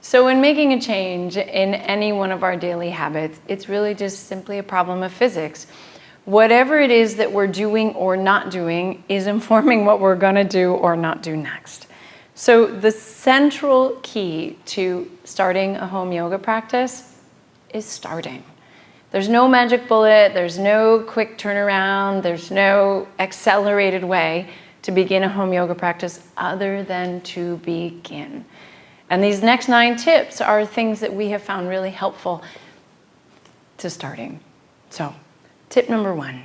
So when making a change in any one of our daily habits, it's really just simply a problem of physics. Whatever it is that we're doing or not doing is informing what we're going to do or not do next. So the central key to starting a home yoga practice is starting. There's no magic bullet, there's no quick turnaround, there's no accelerated way to begin a home yoga practice other than to begin. And these next 9 tips are things that we have found really helpful to starting. So, tip number 1,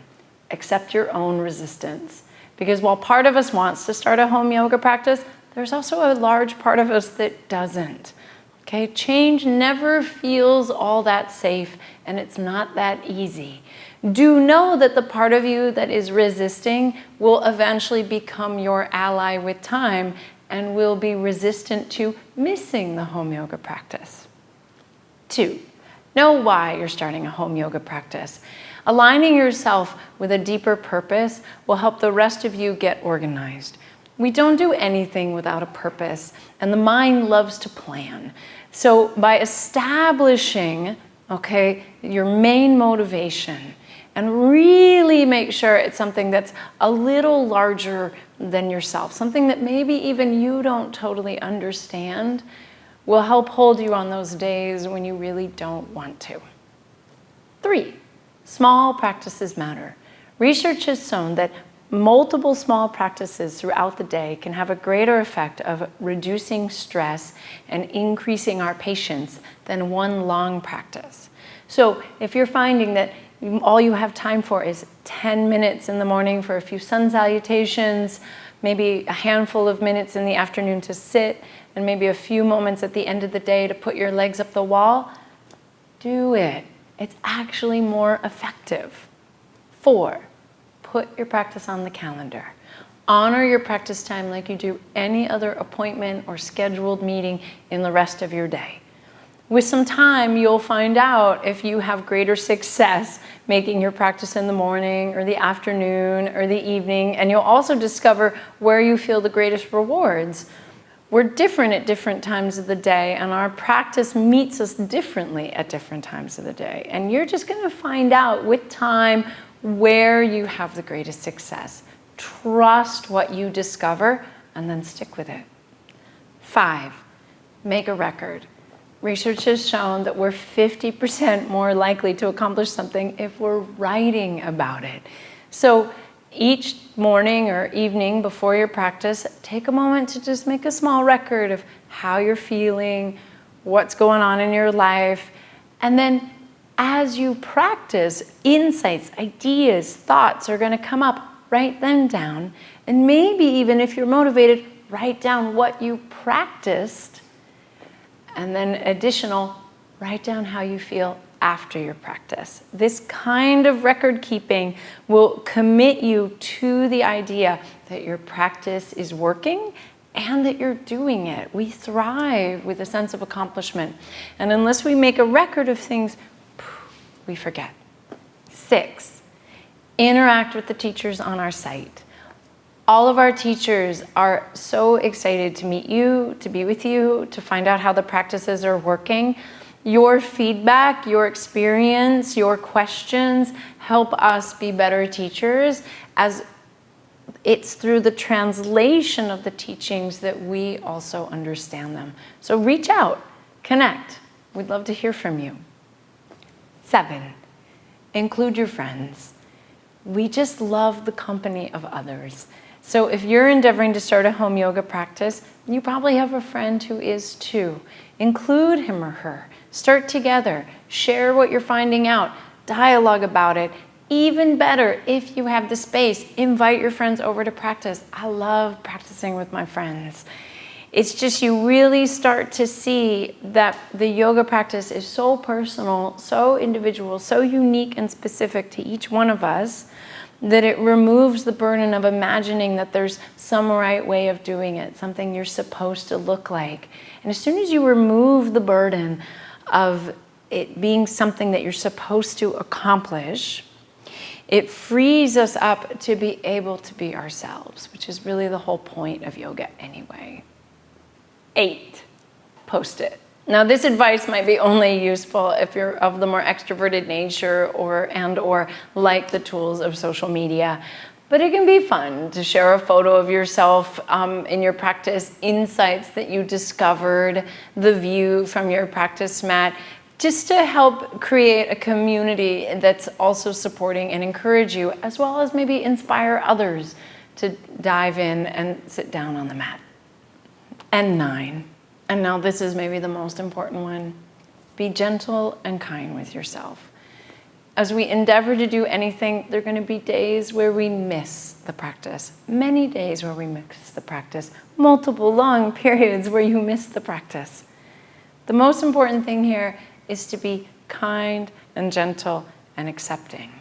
accept your own resistance. Because while part of us wants to start a home yoga practice, there's also a large part of us that doesn't. Okay, change never feels all that safe, and it's not that easy. Do know that the part of you that is resisting will eventually become your ally with time and will be resistant to missing the home yoga practice. 2, know why you're starting a home yoga practice. Aligning yourself with a deeper purpose will help the rest of you get organized. We don't do anything without a purpose, and the mind loves to plan. So by establishing, your main motivation, and really make sure it's something that's a little larger than yourself, something that maybe even you don't totally understand, will help hold you on those days when you really don't want to. 3, small practices matter. Research has shown that multiple small practices throughout the day can have a greater effect of reducing stress and increasing our patience than one long practice. So if you're finding that all you have time for is 10 minutes in the morning for a few sun salutations, maybe a handful of minutes in the afternoon to sit, and maybe a few moments at the end of the day to put your legs up the wall, do it. It's actually more effective. 4, put your practice on the calendar. Honor your practice time like you do any other appointment or scheduled meeting in the rest of your day. With some time, you'll find out if you have greater success making your practice in the morning or the afternoon or the evening, and you'll also discover where you feel the greatest rewards. We're different at different times of the day, and our practice meets us differently at different times of the day. And you're just going to find out with time where you have the greatest success. Trust what you discover and then stick with it. 5, make a record. Research has shown that we're 50% more likely to accomplish something if we're writing about it. So each morning or evening before your practice, take a moment to just make a small record of how you're feeling, what's going on in your life, and then as you practice, insights, ideas, thoughts are going to come up. Write them down, and maybe even if you're motivated, write down what you practiced. And then write down how you feel after your practice. This kind of record keeping will commit you to the idea that your practice is working and that you're doing it. We thrive with a sense of accomplishment. And unless we make a record of things, we forget. 6, interact with the teachers on our site. All of our teachers are so excited to meet you, to be with you, to find out how the practices are working. Your feedback, your experience, your questions help us be better teachers, as it's through the translation of the teachings that we also understand them. So reach out, connect. We'd love to hear from you. 7, include your friends. We just love the company of others. So if you're endeavoring to start a home yoga practice, you probably have a friend who is too. Include him or her. Start together. Share what you're finding out. Dialogue about it. Even better, if you have the space, invite your friends over to practice. I love practicing with my friends. It's just you really start to see that the yoga practice is so personal, so individual, so unique and specific to each one of us, that it removes the burden of imagining that there's some right way of doing it, something you're supposed to look like. And as soon as you remove the burden of it being something that you're supposed to accomplish, it frees us up to be able to be ourselves, which is really the whole point of yoga anyway. 8, post it. Now, this advice might be only useful if you're of the more extroverted nature or like the tools of social media. But it can be fun to share a photo of yourself in your practice, insights that you discovered, the view from your practice mat, just to help create a community that's also supporting and encourage you, as well as maybe inspire others to dive in and sit down on the mat. And 9. And now this is maybe the most important one. Be gentle and kind with yourself. As we endeavor to do anything, there are going to be days where we miss the practice. Many days where we miss the practice. Multiple long periods where you miss the practice. The most important thing here is to be kind and gentle and accepting.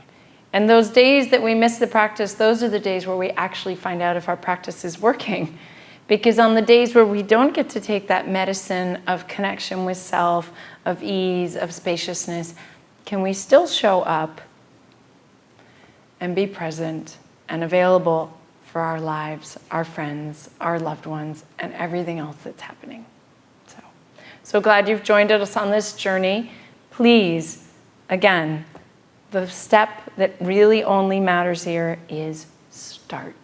And those days that we miss the practice, those are the days where we actually find out if our practice is working. Because on the days where we don't get to take that medicine of connection with self, of ease, of spaciousness, can we still show up and be present and available for our lives, our friends, our loved ones, and everything else that's happening? So glad you've joined us on this journey. Please, again, the step that really only matters here is start.